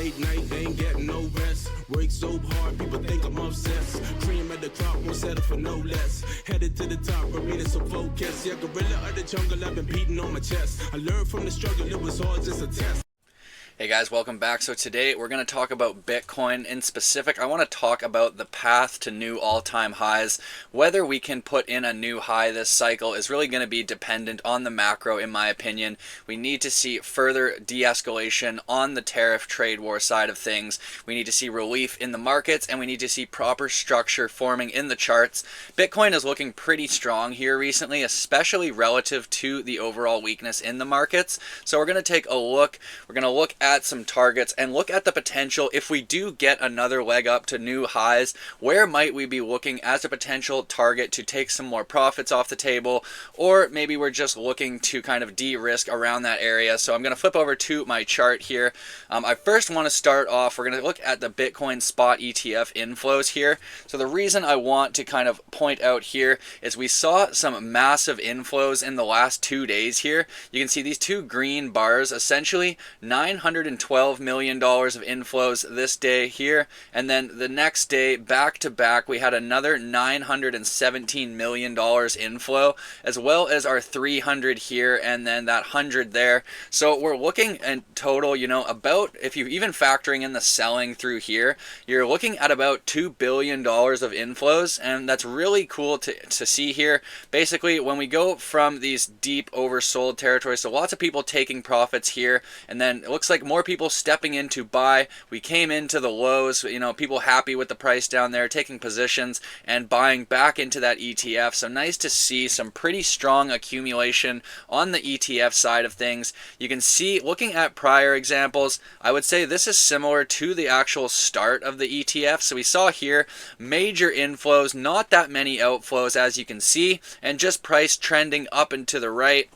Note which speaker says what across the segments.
Speaker 1: late night, they ain't getting no rest. Work so hard, people think I'm obsessed. Cream at the crop, won't settle for no less. Headed to the top, arena so focused. Yeah, gorilla of the jungle, I've been beating on my chest. I learned from the struggle, it was hard, just a test.
Speaker 2: Hey guys, welcome back. So today we're going to talk about Bitcoin. In specific, I want to talk about the path to new all-time highs. Whether we can put in a new high this cycle is really going to be dependent on the macro, in my opinion. We need to see further de-escalation on the tariff trade war side of things. We need to see relief in the markets, and we need to see proper structure forming in the charts. Bitcoin is looking pretty strong here recently, especially relative to the overall weakness in the markets. So we're going to take a look. We're going to look at some targets and look at the potential. If we do get another leg up to new highs, where might we be looking as a potential target to take some more profits off the table, or maybe we're just looking to kind of de-risk around that area. So I'm going to flip over to my chart here. I first want to start off, we're going to look at the Bitcoin spot ETF inflows here. So the reason I want to kind of point out here is we saw some massive inflows in the last 2 days here. You can see these two green bars, essentially $912 million of inflows this day here, and then the next day back to back we had another $917 million inflow, as well as our 300 here and then that 100 there. So we're looking in total, you know, about, if you're even factoring in the selling through here, you're looking at about $2 billion of inflows, and that's really cool to see here. Basically, when we go from these deep oversold territories, so lots of people taking profits here, and then it looks like more people stepping in to buy. We came into the lows, you know, people happy with the price down there, taking positions and buying back into that ETF. So nice to see some pretty strong accumulation on the ETF side of things. You can see, looking at prior examples, I would say this is similar to the actual start of the ETF. So we saw here major inflows, not that many outflows, as you can see, and just price trending up and to the right.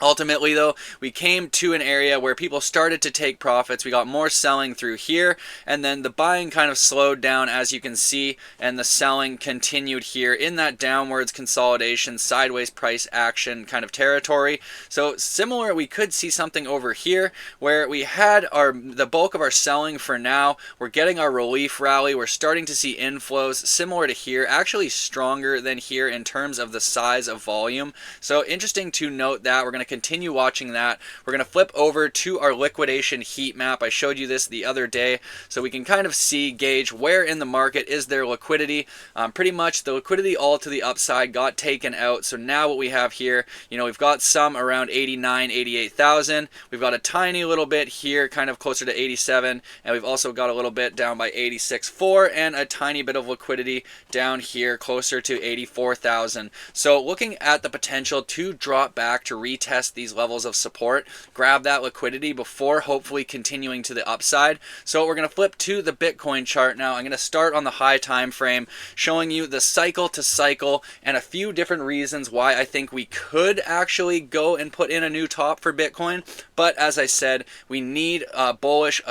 Speaker 2: Ultimately, though, we came to an area where people started to take profits. We got more selling through here, and then the buying kind of slowed down, as you can see, and the selling continued here in that downwards consolidation, sideways price action kind of territory. So similar, we could see something over here where we had the bulk of our selling for now. We're getting our relief rally. We're starting to see inflows similar to here, actually stronger than here in terms of the size of volume. So interesting to note that. We're going to continue watching that. We're going to flip over to our liquidation heat map. I showed you this the other day, so we can kind of gauge where in the market is there liquidity. Pretty much the liquidity all to the upside got taken out. So now what we have here, you know, we've got some around 89, 88,000. We've got a tiny little bit here, kind of closer to 87, and we've also got a little bit down by 86.4, and a tiny bit of liquidity down here closer to 84,000. So looking at the potential to drop back to retest these levels of support, grab that liquidity before hopefully continuing to the upside. So we're going to flip to the Bitcoin chart now. I'm going to start on the high time frame, showing you the cycle to cycle and a few different reasons why I think we could actually go and put in a new top for Bitcoin. But as I said, we need a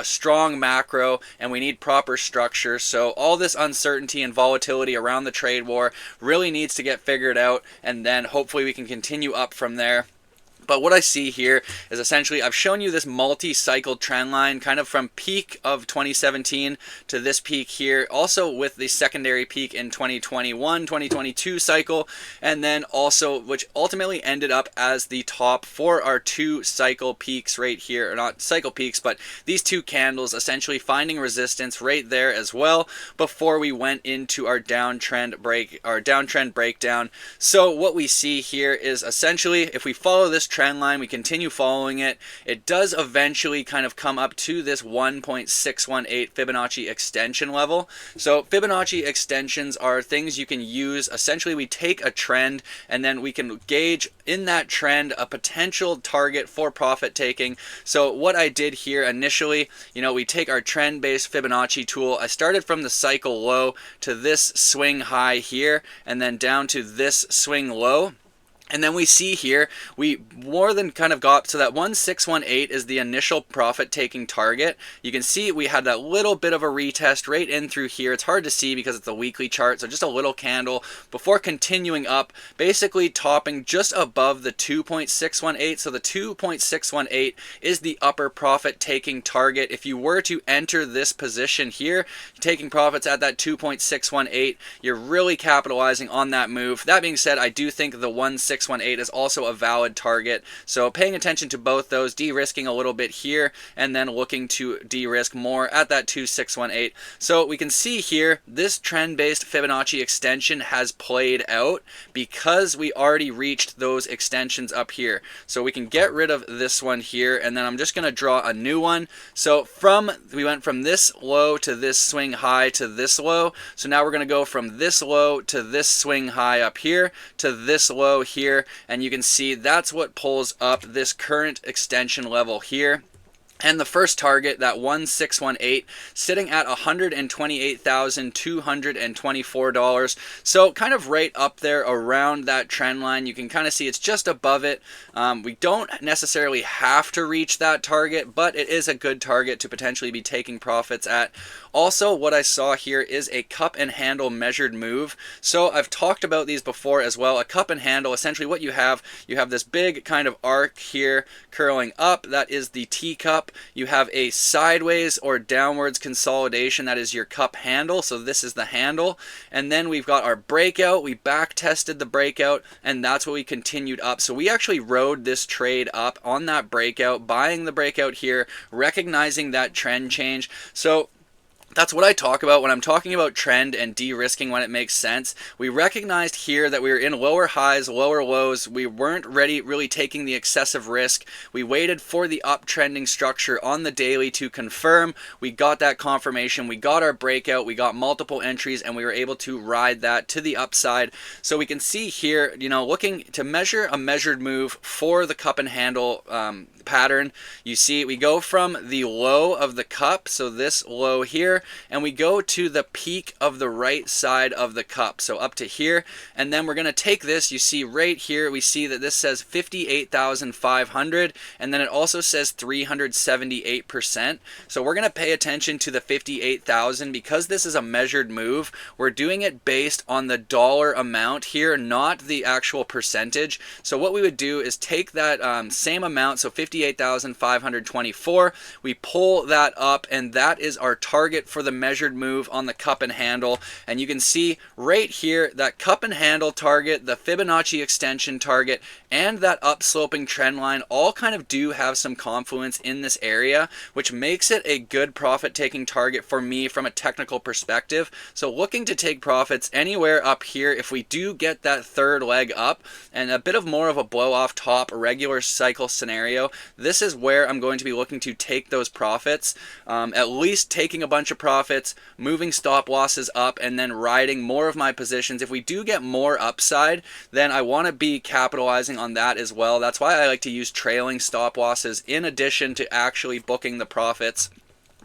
Speaker 2: strong macro, and we need proper structure. So all this uncertainty and volatility around the trade war really needs to get figured out, and then hopefully we can continue up from there. But what I see here is essentially I've shown you this multi-cycle trend line kind of from peak of 2017 to this peak here, also with the secondary peak in 2021, 2022 cycle, and then also which ultimately ended up as the top for our two cycle peaks right here, or not cycle peaks, but these two candles essentially finding resistance right there as well before we went into our downtrend breakdown. So what we see here is essentially if we follow this trend line, we continue following it, it does eventually kind of come up to this 1.618 Fibonacci extension level. So Fibonacci extensions are things you can use. Essentially, we take a trend and then we can gauge in that trend a potential target for profit taking. So what I did here initially, you know, we take our trend-based Fibonacci tool. I started from the cycle low to this swing high here, and then down to this swing low. And then we see here, we more than kind of got, so that 1618 is the initial profit taking target. You can see we had that little bit of a retest right in through here. It's hard to see because it's a weekly chart, so just a little candle before continuing up, basically topping just above the 2.618. So the 2.618 is the upper profit taking target. If you were to enter this position here, taking profits at that 2.618, you're really capitalizing on that move. That being said, I do think the 1618 is also a valid target. So paying attention to both those, de-risking a little bit here, and then looking to de-risk more at that 2618. So we can see here, this trend-based Fibonacci extension has played out because we already reached those extensions up here. So we can get rid of this one here, and then I'm just going to draw a new one. So we went from this low to this swing high to this low. So now we're going to go from this low to this swing high up here to this low here. And you can see that's what pulls up this current extension level here. And the first target, that 1618, sitting at $128,224. So kind of right up there around that trend line. You can kind of see it's just above it. We don't necessarily have to reach that target, but it is a good target to potentially be taking profits at. Also, what I saw here is a cup and handle measured move. So I've talked about these before as well. A cup and handle, essentially what you have this big kind of arc here curling up. That is the teacup. You have a sideways or downwards consolidation. That is your cup handle. So this is the handle. And then we've got our breakout. We back tested the breakout, and that's what we continued up. So we actually rode this trade up on that breakout, buying the breakout here, recognizing that trend change. So that's what I talk about when I'm talking about trend and de-risking when it makes sense. We recognized here that we were in lower highs, lower lows. We weren't really taking the excessive risk. We waited for the uptrending structure on the daily to confirm. We got that confirmation. We got our breakout. We got multiple entries, and we were able to ride that to the upside. So we can see here, looking to measure a measured move for the cup and handle pattern. You see we go from the low of the cup, so this low here, and we go to the peak of the right side of the cup, so up to here. And then we're going to take this, you see right here, we see that this says 58,500, and then it also says 378%. So we're going to pay attention to the 58,000 because this is a measured move. We're doing it based on the dollar amount here, not the actual percentage. So what we would do is take that same amount, so 58,524, we pull that up, and that is our target for the measured move on the cup and handle. And you can see right here that cup and handle target, the Fibonacci extension target, and that upsloping trend line all kind of do have some confluence in this area, which makes it a good profit taking target for me from a technical perspective. So looking to take profits anywhere up here, if we do get that third leg up and a bit of more of a blow off top regular cycle scenario, this is where I'm going to be looking to take those profits, at least taking a bunch of profits, moving stop losses up, and then riding more of my positions. If we do get more upside, then I want to be capitalizing on that as well. That's why I like to use trailing stop losses in addition to actually booking the profits.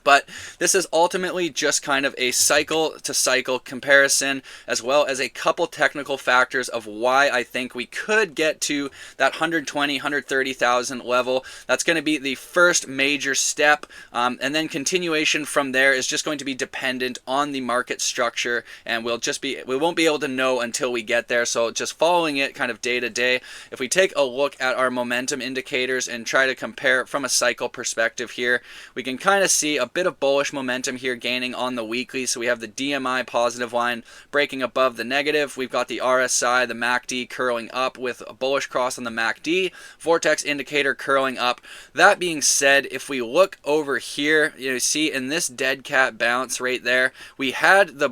Speaker 2: But this is ultimately just kind of a cycle to cycle comparison, as well as a couple technical factors of why I think we could get to that 120, 130,000 level. That's going to be the first major step, and then continuation from there is just going to be dependent on the market structure, and we won't be able to know until we get there. So just following it kind of day to day. If we take a look at our momentum indicators and try to compare it from a cycle perspective here, we can kind of see a bit of bullish momentum here gaining on the weekly. So we have the DMI positive line breaking above the negative. We've got the RSI, the MACD curling up with a bullish cross on the MACD, vortex indicator curling up. That being said, if we look over here, you see in this dead cat bounce right there, we had the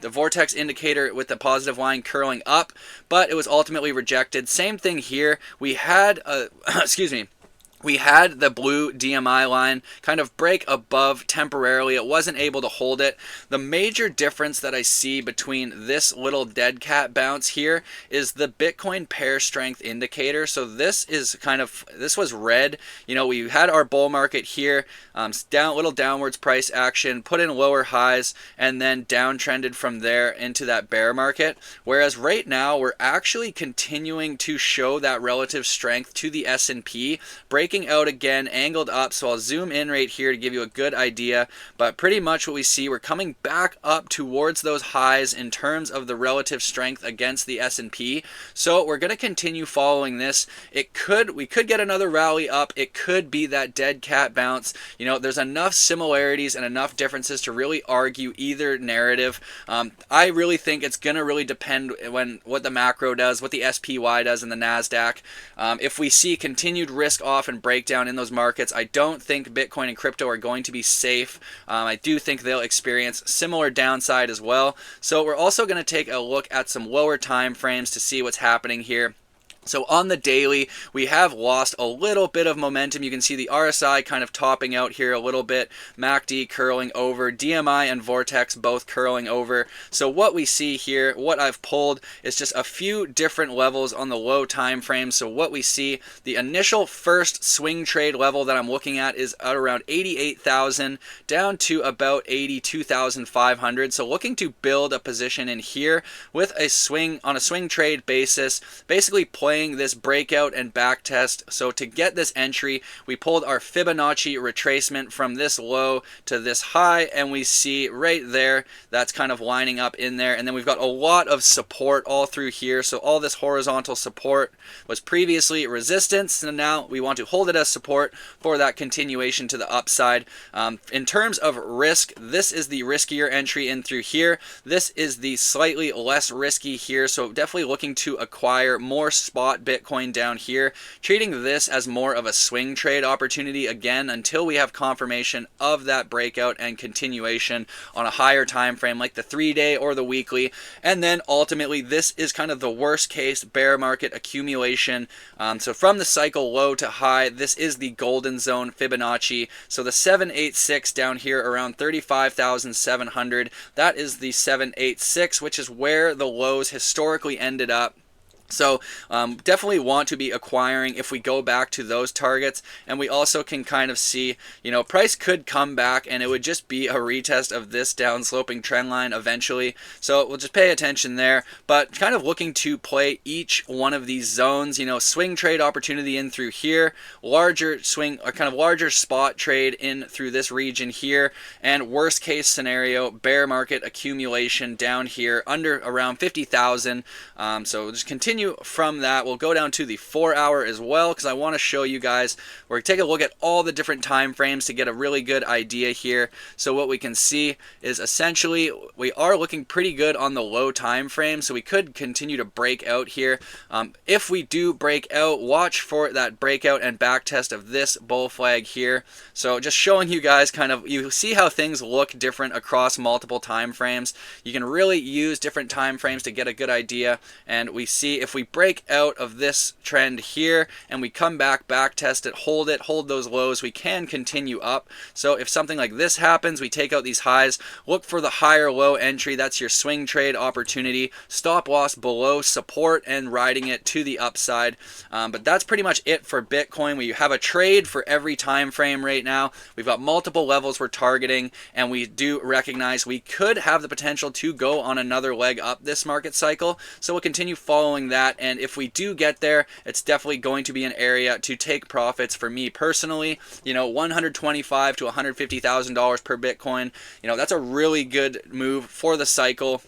Speaker 2: vortex indicator with the positive line curling up, but it was ultimately rejected. Same thing here. We had excuse me. we had the blue DMI line kind of break above temporarily. It wasn't able to hold it. The major difference that I see between this little dead cat bounce here is the Bitcoin pair strength indicator. So this is this was red. You know, we had our bull market here, little downwards price action, put in lower highs, and then downtrended from there into that bear market. Whereas right now we're actually continuing to show that relative strength to the S&P, breaking out again, angled up. So I'll zoom in right here to give you a good idea, but pretty much what we see, we're coming back up towards those highs in terms of the relative strength against the S&P. So we're going to continue following this. We could get another rally up. It could be that dead cat bounce. You know, there's enough similarities and enough differences to really argue either narrative. I really think it's going to really depend what the macro does, what the SPY does, and the NASDAQ. If we see continued risk off and breakdown in those markets, I don't think Bitcoin and crypto are going to be safe. I do think they'll experience similar downside as well. So we're also going to take a look at some lower time frames to see what's happening here. So on the daily, we have lost a little bit of momentum. You can see the RSI kind of topping out here a little bit, MACD curling over, DMI and Vortex both curling over. So what we see here, what I've pulled, is just a few different levels on the low time frame. So what we see, the initial first swing trade level that I'm looking at is at around 88,000 down to about 82,500. So looking to build a position in here with a swing on a swing trade basis, basically playing this breakout and back test. So to get this entry, we pulled our Fibonacci retracement from this low to this high, and we see right there that's kind of lining up in there. And then we've got a lot of support all through here. So all this horizontal support was previously resistance, and now we want to hold it as support for that continuation to the upside. In terms of risk, this is the riskier entry in through here. This is the slightly less risky here. So definitely looking to acquire more spot Bitcoin down here, treating this as more of a swing trade opportunity again until we have confirmation of that breakout and continuation on a higher time frame like the 3-day or the weekly. And then ultimately this is kind of the worst case bear market accumulation. So from the cycle low to high, this is the golden zone Fibonacci. So the 786 down here around 35,700, that is the 786, which is where the lows historically ended up. So definitely want to be acquiring if we go back to those targets. And we also can kind of see, you know, price could come back and it would just be a retest of this downsloping trend line eventually. So we'll just pay attention there, but kind of looking to play each one of these zones, you know, swing trade opportunity in through here, larger swing or kind of larger spot trade in through this region here, and worst case scenario bear market accumulation down here under around 50,000. So we'll just continue from that. We'll go down to the 4-hour as well because I want to show you guys. We're going to take a look at all the different time frames to get a really good idea here. So what we can see is essentially we are looking pretty good on the low time frame, so we could continue to break out here. If we do break out, watch for that breakout and back test of this bull flag here. So just showing you guys kind of, you see how things look different across multiple time frames. You can really use different time frames to get a good idea, and we see if we break out of this trend here and we come back test it, hold those lows, we can continue up. So if something like this happens, we take out these highs, look for the higher low entry. That's your swing trade opportunity, stop loss below support and riding it to the upside. But that's pretty much it for Bitcoin. We have a trade for every time frame right now. We've got multiple levels we're targeting, and we do recognize we could have the potential to go on another leg up this market cycle. So we'll continue following that. And if we do get there, it's definitely going to be an area to take profits for me personally. You know, $125,000 to $150,000 per Bitcoin. You know, that's a really good move for the cycle.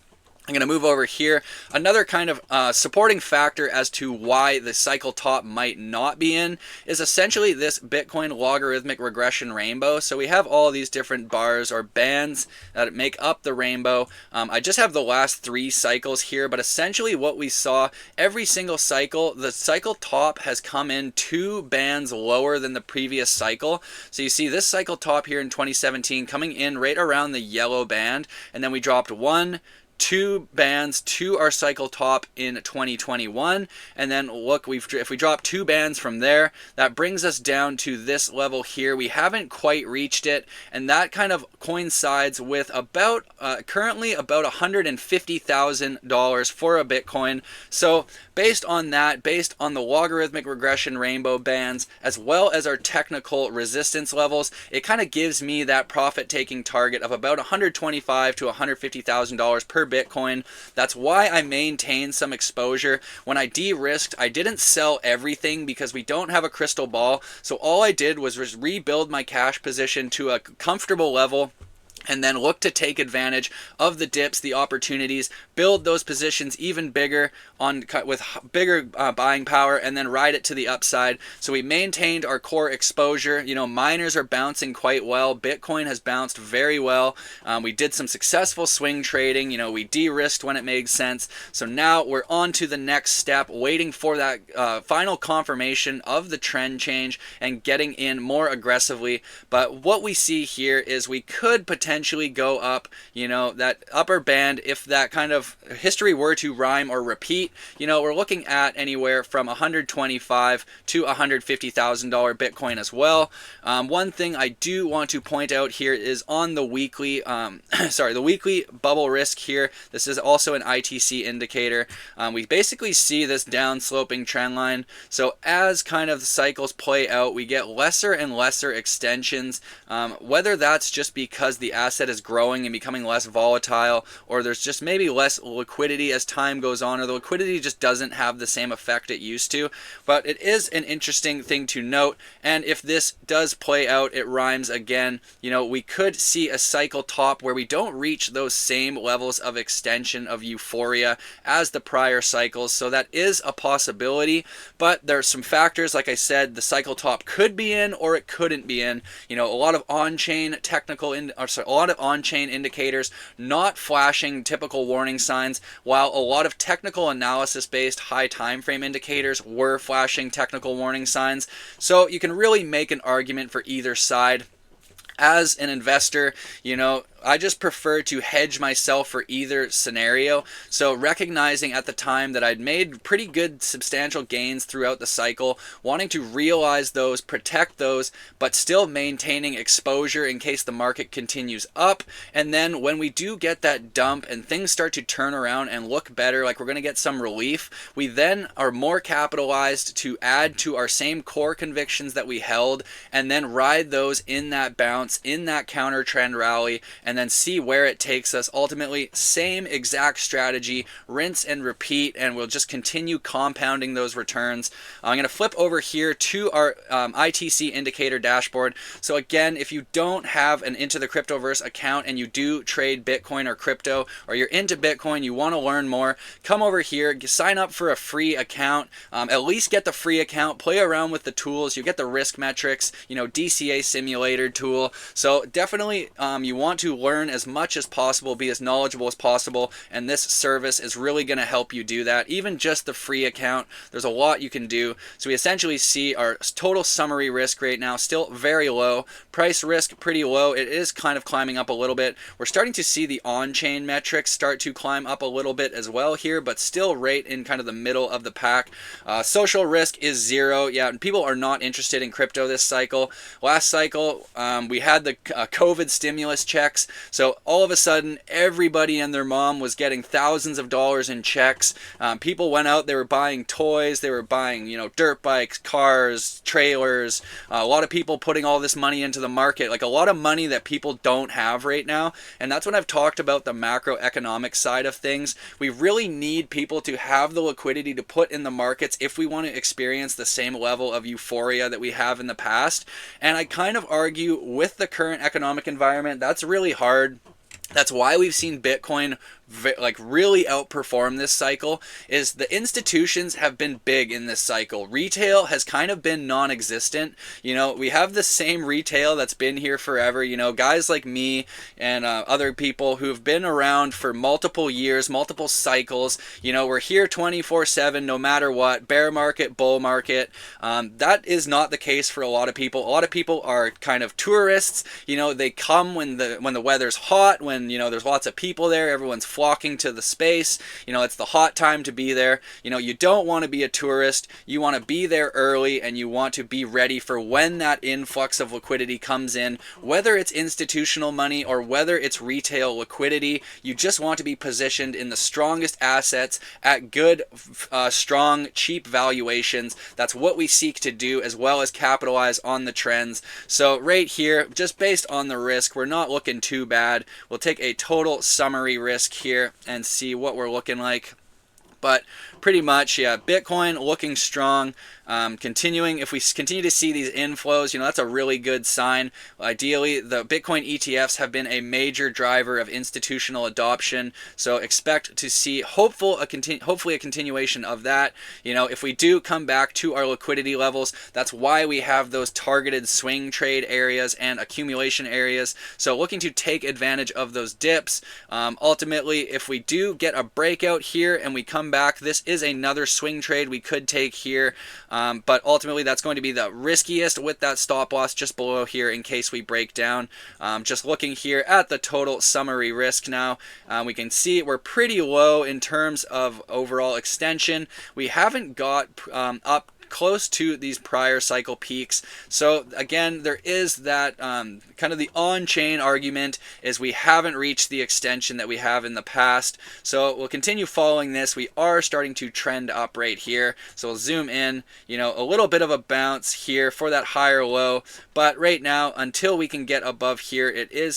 Speaker 2: I'm going to move over here. Another kind of supporting factor as to why the cycle top might not be in is essentially this Bitcoin logarithmic regression rainbow. So we have all these different bars or bands that make up the rainbow. I just have the last 3 cycles here, but essentially what we saw every single cycle, the cycle top has come in 2 bands lower than the previous cycle. So you see this cycle top here in 2017 coming in right around the yellow band, and then we dropped 1, 2 bands to our cycle top in 2021, and then look, if we drop 2 bands from there, that brings us down to this level here. We haven't quite reached it, and that kind of coincides with about currently about $150,000 for a Bitcoin. So based on that, based on the logarithmic regression rainbow bands, as well as our technical resistance levels, it kind of gives me that profit taking target of about $125,000 to $150,000 per Bitcoin. That's why I maintain some exposure. When I de-risked, I didn't sell everything because we don't have a crystal ball. So all I did was rebuild my cash position to a comfortable level, and then look to take advantage of the dips, the opportunities, build those positions even bigger with bigger buying power, and then ride it to the upside. So we maintained our core exposure. You know, miners are bouncing quite well. Bitcoin has bounced very well. We did some successful swing trading. You know, we de-risked when it made sense. So now we're on to the next step, waiting for that final confirmation of the trend change and getting in more aggressively. But what we see here is we could potentially go up, you know, that upper band. If that kind of history were to rhyme or repeat, you know, we're looking at anywhere from $125,000 to $150,000 Bitcoin as well. One thing I do want to point out here is on the weekly, the weekly bubble risk here. This is also an ITC indicator. We basically see this down sloping trend line. So as kind of the cycles play out, we get lesser and lesser extensions, whether that's just because the asset is growing and becoming less volatile, or there's just maybe less liquidity as time goes on, or the liquidity just doesn't have the same effect it used to. But it is an interesting thing to note, and if this does play out, it rhymes again, you know, we could see a cycle top where we don't reach those same levels of extension of euphoria as the prior cycles. So that is a possibility, but there's some factors. Like I said, the cycle top could be in or it couldn't be in. You know, a lot of on-chain indicators not flashing typical warning signs, while a lot of technical analysis based high time frame indicators were flashing technical warning signs. So you can really make an argument for either side. As an investor, you know, I just prefer to hedge myself for either scenario. So recognizing at the time that I'd made pretty good substantial gains throughout the cycle, wanting to realize those, protect those, but still maintaining exposure in case the market continues up. And then when we do get that dump and things start to turn around and look better, like we're going to get some relief, we then are more capitalized to add to our same core convictions that we held, and then ride those in that bounce, in that counter trend rally, and then see where it takes us. Ultimately, same exact strategy, rinse and repeat, and we'll just continue compounding those returns. I'm going to flip over here to our ITC indicator dashboard. So again, if you don't have an Into the Cryptoverse account and you do trade Bitcoin or crypto, or you're into Bitcoin, you want to learn more, come over here, sign up for a free account. At least get the free account, play around with the tools. You get the risk metrics, you know, DCA simulator tool. So definitely you want to learn as much as possible, be as knowledgeable as possible, and this service is really going to help you do that. Even just the free account, there's a lot you can do. So we essentially see our total summary risk right now still very low, price risk pretty low. It is kind of climbing up a little bit. We're starting to see the on-chain metrics start to climb up a little bit as well here, but still right in kind of the middle of the pack. Social risk is 0. Yeah, and people are not interested in crypto this cycle. Last cycle, we had the COVID stimulus checks. So all of a sudden, everybody and their mom was getting thousands of dollars in checks. People went out, they were buying toys, they were buying, you know, dirt bikes, cars, trailers. A lot of people putting all this money into the market, like a lot of money that people don't have right now. And that's when I've talked about the macroeconomic side of things. We really need people to have the liquidity to put in the markets if we want to experience the same level of euphoria that we have in the past. And I kind of argue with the current economic environment, that's really hard. That's why we've seen Bitcoin like really outperform this cycle. Is the institutions have been big in this cycle. Retail has kind of been non-existent. You know, we have the same retail that's been here forever. You know, guys like me and other people who've been around for multiple years, multiple cycles. You know, we're here 24/7 no matter what, bear market, bull market. That is not the case for a lot of people. A lot of people are kind of tourists. You know, they come when the weather's hot, when when, you know, there's lots of people there, everyone's flocking to the space, you know, it's the hot time to be there. You know, you don't want to be a tourist. You want to be there early, and you want to be ready for when that influx of liquidity comes in, whether it's institutional money or whether it's retail liquidity. You just want to be positioned in the strongest assets at good, strong, cheap valuations. That's what we seek to do, as well as capitalize on the trends. So right here, just based on the risk, we're not looking too bad. We'll take a total summary risk here and see what we're looking like. But pretty much, yeah, Bitcoin looking strong. Continuing, if we continue to see these inflows, you know, that's a really good sign. Ideally, the Bitcoin ETFs have been a major driver of institutional adoption, so expect to see hopefully a continuation of that. You know, if we do come back to our liquidity levels, that's why we have those targeted swing trade areas and accumulation areas. So looking to take advantage of those dips. Ultimately, if we do get a breakout here and we come back, this is another swing trade we could take here. But ultimately, that's going to be the riskiest with that stop loss just below here in case we break down. Just looking here at the total summary risk now, we can see we're pretty low in terms of overall extension. We haven't got up close to these prior cycle peaks. So again, there is that kind of the on-chain argument is we haven't reached the extension that we have in the past. So we'll continue following this. We are starting to trend up right here. So we'll zoom in, you know, a little bit of a bounce here for that higher low. But right now, until we can get above here,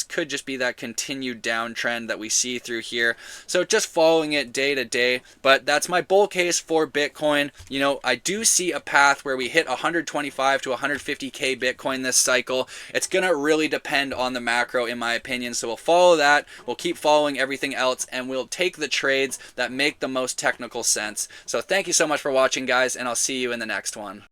Speaker 2: could just be that continued downtrend that we see through here. So just following it day to day. But that's my bull case for Bitcoin. You know, I do see a path where we hit 125 to 150k Bitcoin this cycle. It's gonna really depend on the macro, in my opinion. So we'll follow that. We'll keep following everything else, and we'll take the trades that make the most technical sense. So thank you so much for watching, guys, and I'll see you in the next one.